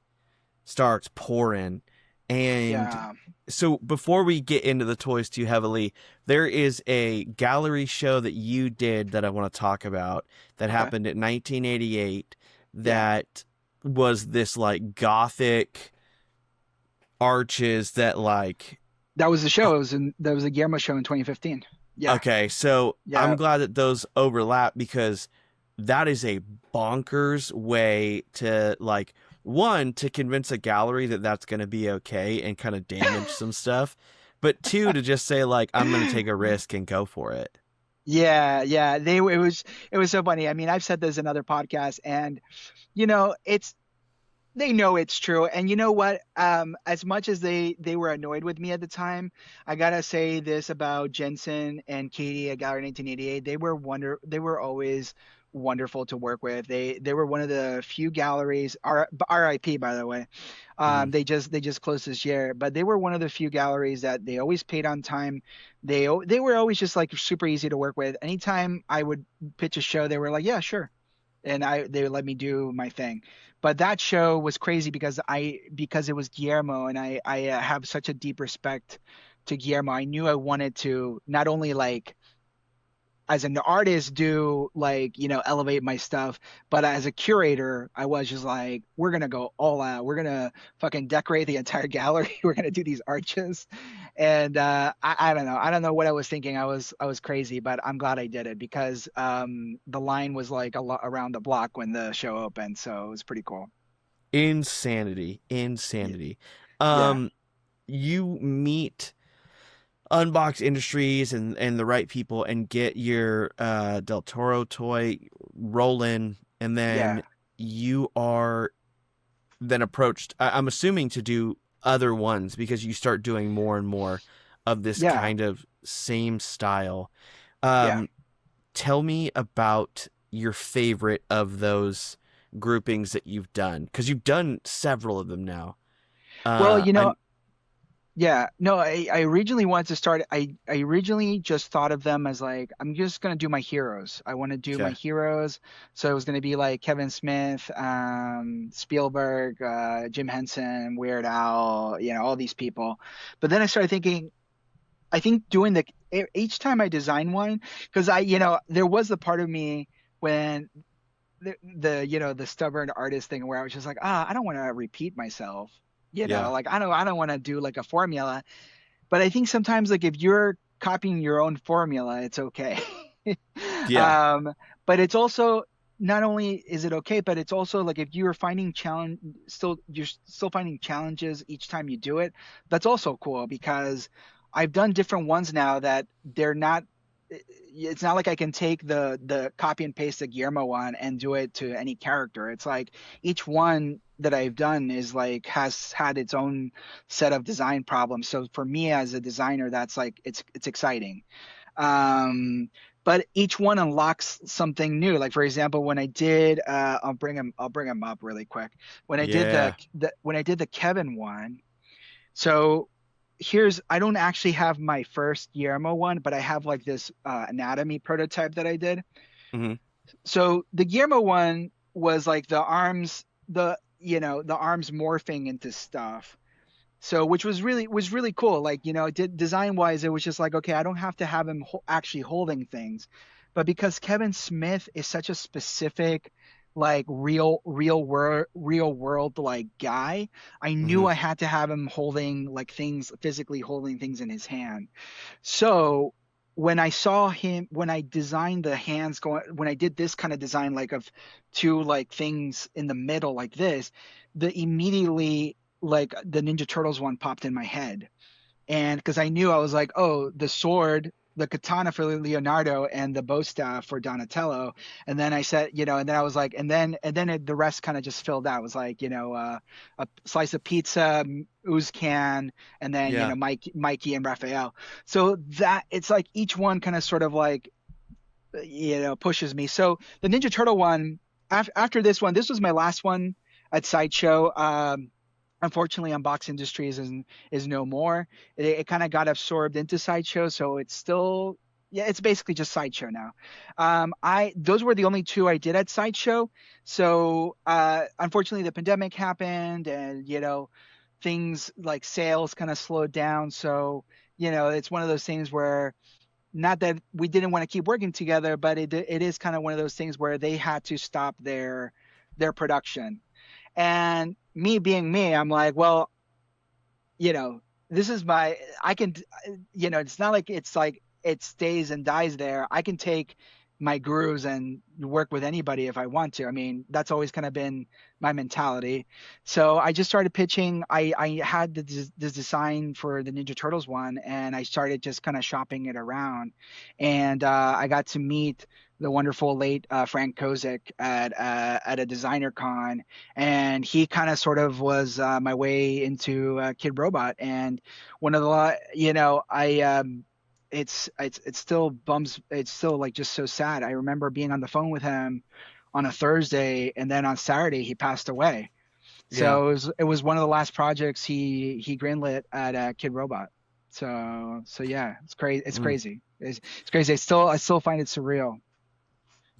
starts pouring. And yeah, so before we get into the toys too heavily, there is a gallery show that you did that I want to talk about that okay, happened in 1988 yeah, that was this like gothic arches that like, that was the show. That was a Guillermo show in 2015. Yeah, okay, so I'm yeah, glad that those overlap, because that is a bonkers way to like, one, to convince a gallery that that's going to be okay and kind of damage some stuff, but two, to just say like, I'm going to take a risk and go for it. yeah, yeah. It was so funny. I mean, I've said this in other podcasts, and it's they know it's true. And you know what? As much as they were annoyed with me at the time, I gotta say this about Jensen and Katie at Gallery 1988. They were always wonderful to work with. They were one of the few galleries. RIP, by the way. Hmm. They just closed this year, but they were one of the few galleries that they always paid on time. They were always just like super easy to work with. Anytime I would pitch a show, they were like, yeah, sure, and they would let me do my thing. But that show was crazy because it was Guillermo, and I have such a deep respect to Guillermo. I knew I wanted to not only like as an artist do like, elevate my stuff, but as a curator, I was just like, we're gonna go all out. We're gonna fucking decorate the entire gallery. We're gonna do these arches. And I don't know. I don't know what I was thinking. I was crazy, but I'm glad I did it because the line was like a lot around the block when the show opened, so it was pretty cool. Insanity. Y- Insanity. Yeah. You meet Unbox Industries and the right people and get your Del Toro toy rolling, and Yeah. then you are then approached, I'm assuming, to do other ones because you start doing more and more of this Yeah. kind of same style. Yeah. Um, Tell me about your favorite of those groupings that you've done, because you've done several of them now. Well, I'm yeah, no, I originally wanted to start. I originally just thought of them as like, I'm just gonna do my heroes. I want to do my okay. heroes. So it was gonna be like Kevin Smith, Spielberg, Jim Henson, Weird Al, all these people. But then I started thinking, I think doing each time I design one, because there was the part of me when the stubborn artist thing where I was just like, I don't want to repeat myself. Yeah. Like I don't want to do like a formula. But I think sometimes like if you're copying your own formula, it's okay. Yeah. um, but it's also not only is it okay, but it's also like if you're finding you're still finding challenges each time you do it. That's also cool because I've done different ones now that they're not. It's not like I can take the copy and paste the Guillermo one and do it to any character. It's like each one that I've done is like has had its own set of design problems. So for me as a designer, that's like it's exciting. Um, but each one unlocks something new. Like for example, when I did, I'll bring him up really quick. When I did Yeah. the Kevin one, so I don't actually have my first Guillermo one, but I have like this anatomy prototype that I did. Hmm. So the Guillermo one was like the arms morphing into stuff. So which was really cool. Like, design wise, it was just like, okay, I don't have to have him actually holding things. But because Kevin Smith is such a specific, like real world like guy, I knew Hmm. I had to have him holding like things, physically holding things in his hand. So when I designed the hands going, when I did this kind of design, like of two like things in the middle like this, the immediately like the Ninja Turtles one popped in my head. And because I knew I was like, oh, the sword, the katana for Leonardo and the bow staff for Donatello. And then I said, and then I was like, the rest kind of just filled out. It was like, a slice of pizza, Uzcan, and then, Yeah. Mikey and Raphael. So that it's like each one kind of sort of like, pushes me. So the Ninja Turtle one, after this one, this was my last one at Sideshow. Unfortunately, Unbox Industries is no more. It kind of got absorbed into Sideshow, so it's still, yeah, it's basically just Sideshow now. I Those were the only two I did at Sideshow. So unfortunately, the pandemic happened, and things like sales kind of slowed down. So it's one of those things where, not that we didn't want to keep working together, but it is kind of one of those things where they had to stop their production. And me being me, I'm like, well, you know, this is I can, it's not like it's like it stays and dies there. I can take my grooves and work with anybody if I want to. I mean, that's always kind of been my mentality. So I just started pitching. I had this design for the Ninja Turtles one, and I started just kind of shopping it around. And I got to meet the wonderful late Frank Kozik at a designer con, and he kind of sort of was my way into Kid Robot. And one of the I it's still bums, it's still like just so sad. I remember being on the phone with him on a Thursday, and then on Saturday he passed away. Yeah. So it was one of the last projects he greenlit at Kid Robot. So yeah, it's crazy. It's Mm. crazy. It's crazy. I still find it surreal.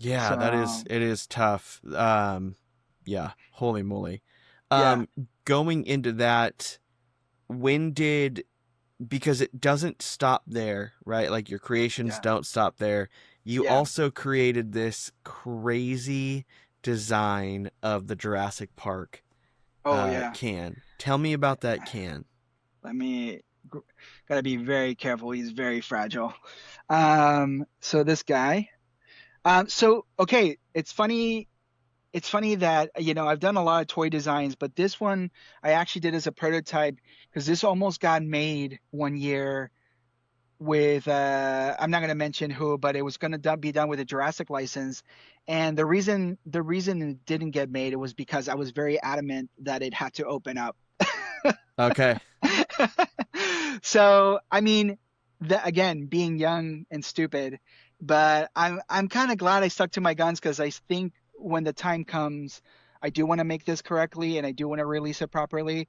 Yeah, So it is tough. Yeah, holy moly. yeah, Um, Going into that, when did, because it doesn't stop there, right? Like your creations yeah, don't stop there. you Yeah. also created this crazy design of the Jurassic Park Oh yeah. can. Tell me about that can. Let me gotta be very careful. He's very fragile. So this guy. So okay, it's funny. It's funny that I've done a lot of toy designs, but this one I actually did as a prototype because this almost got made one year with I'm not going to mention who, but it was going to be done with a Jurassic license. And the reason it didn't get made, it was because I was very adamant that it had to open up. Okay. So I mean, again, being young and stupid, but I'm kind of glad I stuck to my guns because I think when the time comes, I do want to make this correctly and I do want to release it properly.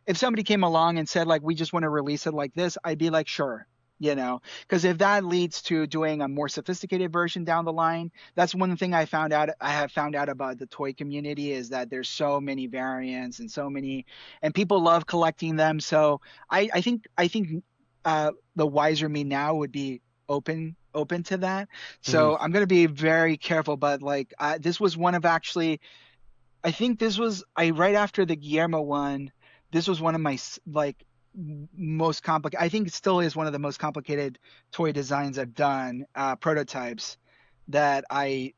If somebody came along and said like we just want to release it like this, I'd be like sure, because if that leads to doing a more sophisticated version down the line, that's one thing I have found out about the toy community is that there's so many variants and so many, and people love collecting them. So I think the wiser me now would be open to that. Hmm. So I'm going to be very careful, but like this was one of actually I think this was I right after the Guillermo one. This was one of my like most complicated. I think it still is one of the most complicated toy designs I've done. Prototypes that I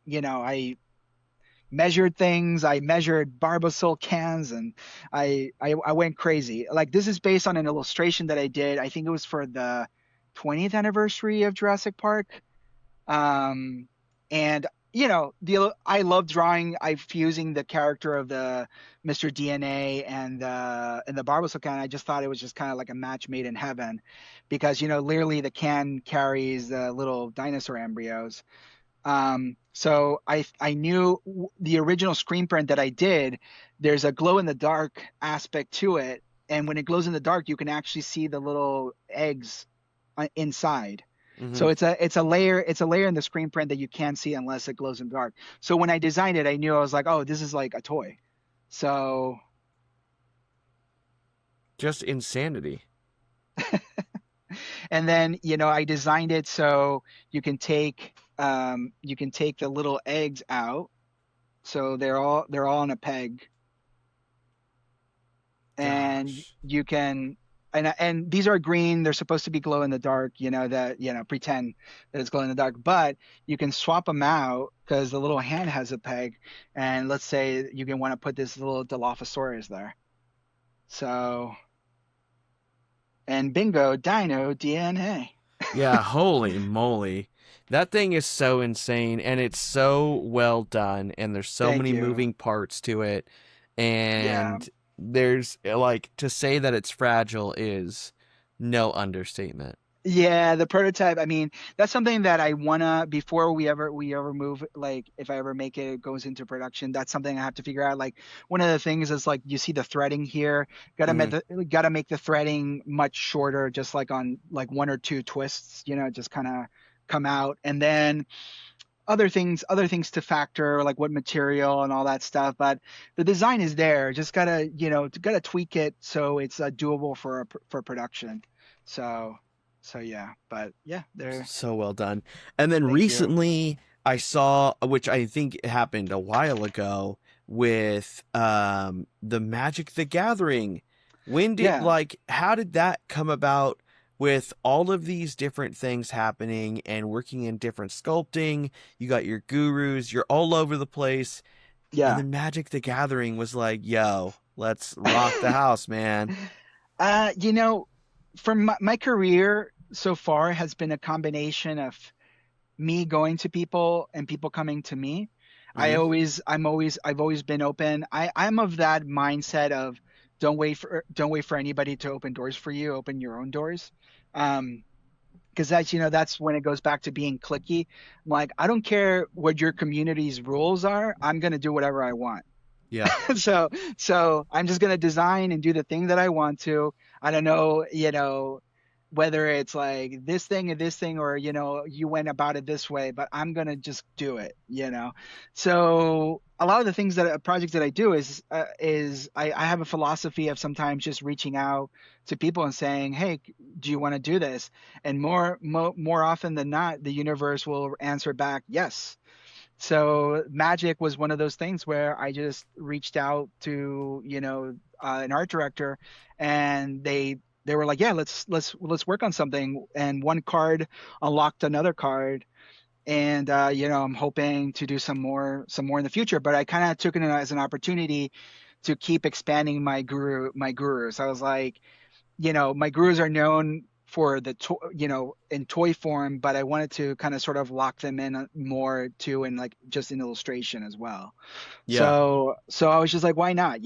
measured things. I measured Barbasol cans, and I went crazy. Like this is based on an illustration that I did. I think it was for the 20th anniversary of Jurassic Park. Um, and the I love drawing. I'm fusing the character of the Mr. DNA and the Barbasol can. I just thought it was just kind of like a match made in heaven, because literally the can carries the little dinosaur embryos. So I knew the original screen print that I did. There's a glow in the dark aspect to it, and when it glows in the dark, you can actually see the little eggs inside. Hmm. So it's a layer in the screen print that you can't see unless it glows in the dark. So when I designed it, I knew I was like, oh, this is like a toy. So Just insanity. and then I designed it so you can take the little eggs out. So they're all on a peg, and Gosh. you can and these are green. They're supposed to be glow in the dark, that pretend that it's glow in the dark, but you can swap them out because the little hand has a peg, and let's say you can want to put this little Dilophosaurus there. So, and bingo, dino DNA. Yeah, holy moly. That thing is so insane and it's so well done and there's so Thank many you. moving parts to it Yeah. and there's like to say that it's fragile is no understatement. Yeah, the prototype. I mean, that's something that I wanna before we ever move. Like, if I ever make it, it goes into production. That's something I have to figure out. Like, one of the things is like you see the threading here. Hmm. Gotta make the threading much shorter, just like on like one or two twists. Just kind of come out, and then other things to factor, like what material and all that stuff. But the design is there. Just gotta tweak it so it's doable for production. So so yeah, but yeah, there. So well done. And then Thank you. recently I saw, which I think happened a while ago, with the Magic the Gathering. When did Yeah, like how did that come about with all of these different things happening and working in different sculpting? You got your gurus, you're all over the place. And yeah. then Magic the Gathering was like, yo, let's rock the house, man. uh, you know, from my career so far has been a combination of me going to people and people coming to me. Hmm. I've always been open. I'm of that mindset of don't wait for anybody to open doors for you. Open your own doors. Um, because that's when it goes back to being clicky. I'm like, I don't care what your community's rules are. I'm gonna do whatever I want. Yeah. so so I'm just gonna design and do the thing that I want to. I don't know, whether it's like this thing and this thing, or you went about it this way, but I'm gonna just do it. So a lot of the things that projects that I do is I have a philosophy of sometimes just reaching out to people and saying, hey, do you want to do this? And more often than not, the universe will answer back yes. So magic was one of those things where I just reached out to an art director, and they were like, yeah, let's work on something. And one card unlocked another card, and I'm hoping to do some more in the future. But I kind of took it as an opportunity to keep expanding my gurus. I was like, my gurus are known for in toy form, but I wanted to kind of sort of lock them in more too, in like just in illustration as well. Yeah. So I was just like, why not?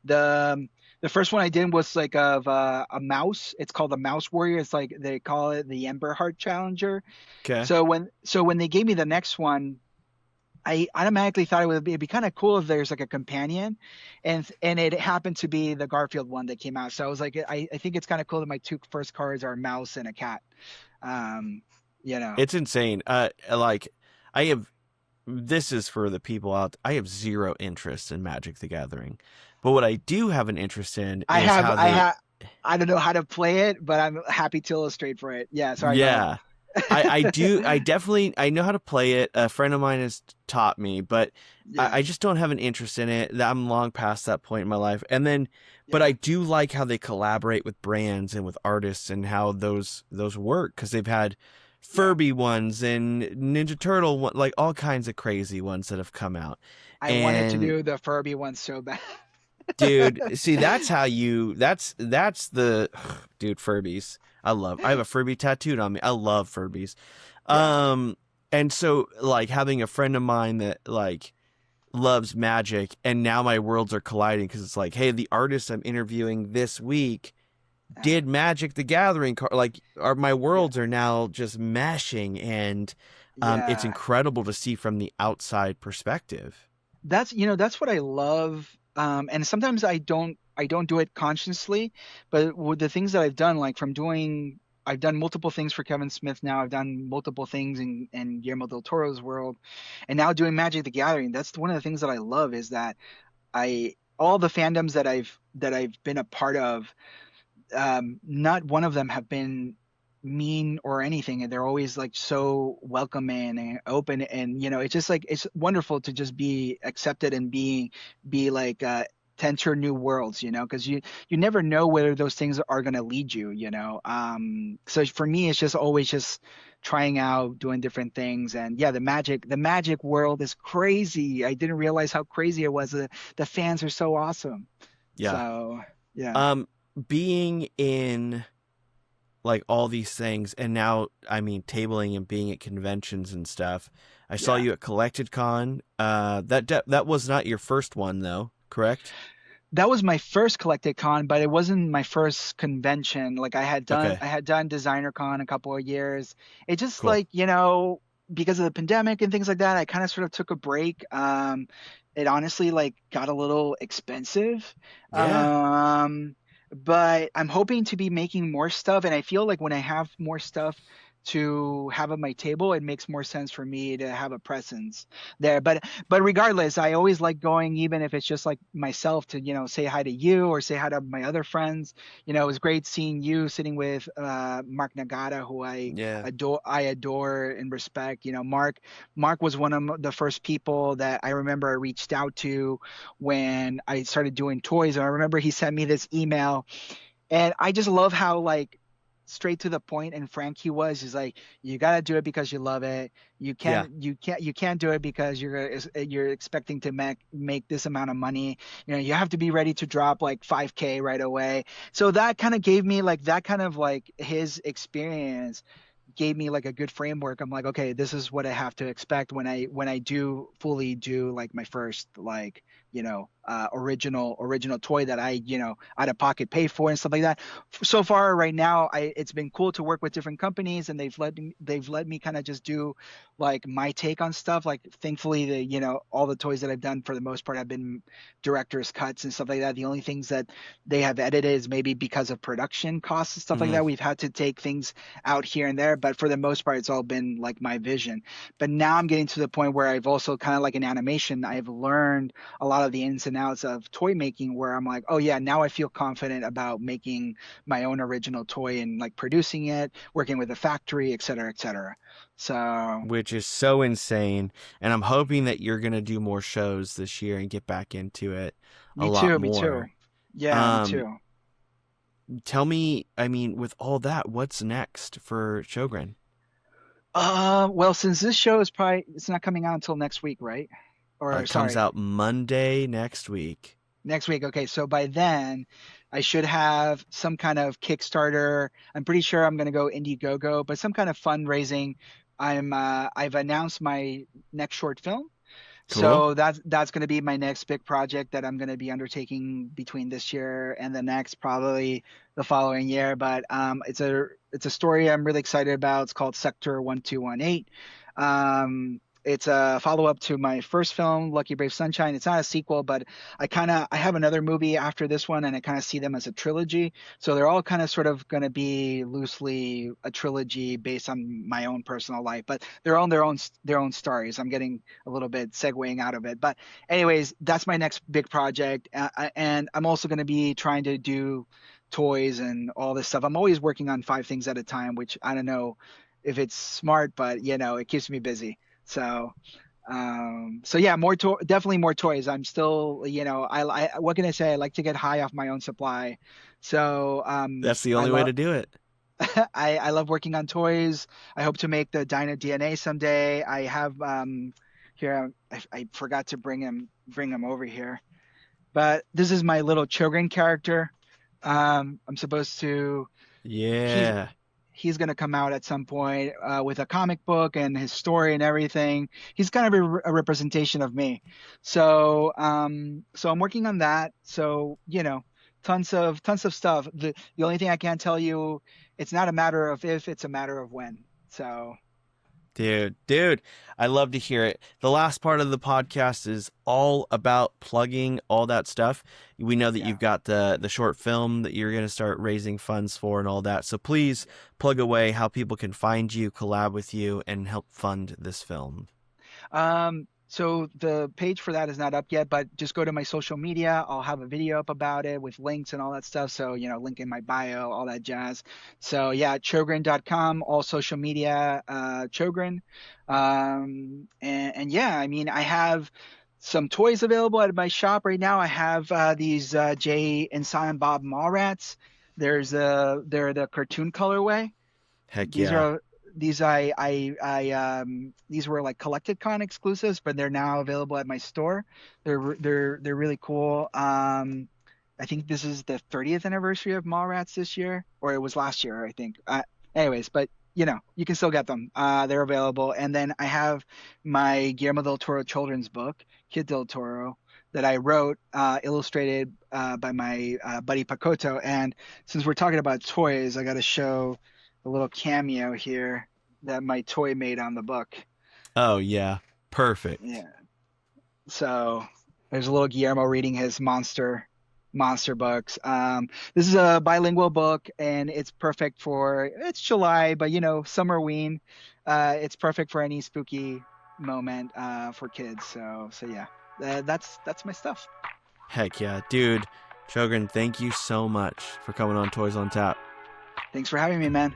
The the first one I did was like of a mouse. It's called the Mouse Warrior. It's like they call it the Ember Heart Challenger. Okay. So when they gave me the next one, I automatically thought it'd be kind of cool if there's like a companion, and it happened to be the Garfield one that came out. So I was like, I think it's kind of cool that my two first cards are a mouse and a cat. Um, you know, It's insane. Like I have. This is for the people out. I have zero interest in Magic the Gathering, but what I do have an interest in I is have how I they. have I don't know how to play it, but I'm happy to illustrate for it. Yeah, sorry, go ahead. Yeah. I do. I definitely. I know how to play it. A friend of mine has taught me, but Yeah, I just don't have an interest in it. I'm long past that point in my life. And then, but yeah, I do like how they collaborate with brands and with artists and how those work, because they've had yeah. Furby ones and Ninja Turtle like all kinds of crazy ones that have come out. I wanted to And do the Furby one so bad. dude, see, that's how you. That's the dude Furbies. I have a Furby tattooed on me. I love Furbies. Yeah, Um, and so like having a friend of mine that like loves magic, and now my worlds are colliding because it's like, hey, the artist I'm interviewing this week yeah, did Magic the Gathering like my yeah, worlds are now just meshing, and it's yeah. incredible to see from the outside perspective. That's what I love. And sometimes I don't do it consciously, but with the things that I've done, like I've done multiple things for Kevin Smith now. I've done multiple things in Guillermo del Toro's world, and now doing Magic the Gathering. That's one of the things that I love, is that all the fandoms that I've been a part of, not one of them have been mean or anything, and they're always like so welcoming and open, and it's just like it's wonderful to just be accepted and be like to enter new worlds, because you never know where those things are going to lead you. So for me it's just always just trying out, doing different things. And yeah, the magic world is crazy. I didn't realize how crazy it was. The fans are so awesome. Yeah. So yeah, Um, being in like all these things, and now I mean tabling and being at conventions and stuff. I saw yeah. you at Collected Con. That was not your first one though, correct? That was my first collected con, but it wasn't my first convention. Like Okay, I had done designer con a couple of years. It just cool. like, because of the pandemic and things like that, I kind of sort of took a break. It honestly like got a little expensive. Yeah, Um, but I'm hoping to be making more stuff, and I feel like when I have more stuff to have on my table, it makes more sense for me to have a presence there. But regardless, I always like going, even if it's just like myself, to say hi to you or say hi to my other friends. It was great seeing you sitting with Mark Nagata, who I yeah, adore and respect. Mark was one of the first people that I remember I reached out to when I started doing toys. And I remember he sent me this email, and I just love how like straight to the point and frank he was. He's like, you got to do it because you love it. You yeah, can't do it because you're expecting to make this amount of money. You have to be ready to drop like 5K right away. So that kind of gave me like that kind of like his experience gave me like a good framework. I'm like, okay, this is what I have to expect when I do fully do like my first like original toy that I out of pocket pay for and stuff like that. So far right now, it's been cool to work with different companies, and they've let me kind of just do like my take on stuff. Like thankfully, the all the toys that I've done for the most part have been director's cuts and stuff like that. The only things that they have edited is maybe because of production costs and stuff like Hmm. that. We've had to take things out here and there, but for the most part, it's all been like my vision. But now I'm getting to the point where I've also kind of like in animation, I've learned a lot of the ins and outs of toy making, where I'm like, oh yeah, now I feel confident about making my own original toy and like producing it, working with a factory, et cetera, et cetera. So Which is so insane. And I'm hoping that you're going to do more shows this year and get back into it a lot me too. more. Yeah, me Um, too. Tell me, I mean, with all that, what's next for Chogrin? Well, since this show is probably it's not coming out until next week, right? Or It comes sorry, out Monday next week. next week. Okay, so by then I should have some kind of Kickstarter. I'm pretty sure I'm gonna go Indiegogo, but some kind of fundraising. I've announced my next short film. Cool. So that's going to be my next big project that I'm going to be undertaking between this year and the next, probably the following year. But it's a story I'm really excited about. It's called Sector 1218. It's a follow up to my first film, Lucky Brave Sunshine. It's not a sequel, but I have another movie after this one, and I kind of see them as a trilogy. So they're all kind of sort of going to be loosely a trilogy based on my own personal life, but they're on their own stories. I'm getting a little bit segueing out of it, but anyways, that's my next big project, and I'm also going to be trying to do toys and all this stuff. I'm always working on 5 things at a time, which I don't know if it's smart, but it keeps me busy. So, so yeah, definitely more toys. I'm still, what can I say? I like to get high off my own supply. So, That's the I only way love, to do it. I love working on toys. I hope to make the Dyna DNA someday. I have, here, I forgot to bring him over here, but this is my little Chogrin character. I'm supposed to, he's, Yeah. he's going to come out at some point with a comic book and his story and everything. He's kind of a representation of me. So I'm working on that. So, tons of stuff. The only thing I can't tell you, it's not a matter of if, it's a matter of when. So, Dude, I love to hear it. The last part of the podcast is all about plugging all that stuff. We know that yeah. you've got the short film that you're going to start raising funds for and all that. So please plug away how people can find you, collab with you, and help fund this film. So the page for that is not up yet, but just go to my social media. I'll have a video up about it with links and all that stuff. So, link in my bio, all that jazz. So yeah, chogrin.com, all social media, Chogrin. And yeah, I mean, I have some toys available at my shop right now. I have these Jay and Silent Bob Mallrats. They're the cartoon colorway. Heck These yeah. are these were like collected con exclusives, but they're now available at my store. They're really cool. I think this is the 30th anniversary of Mallrats this year, or it was last year, I think. Anyways, but you can still get them. They're available. And then I have my Guillermo del Toro children's book, Kid del Toro, that I wrote, illustrated by my buddy Pakoto. And since we're talking about toys, I got to show a little cameo here that my toy made on the book. Oh yeah. Perfect. Yeah. So there's a little Guillermo reading his monster books. This is a bilingual book, and it's perfect for it's July, but summerween. It's perfect for any spooky moment for kids. So yeah, that's my stuff. Heck yeah. Dude, Shogun, thank you so much for coming on Toys on Tap. Thanks for having me, man.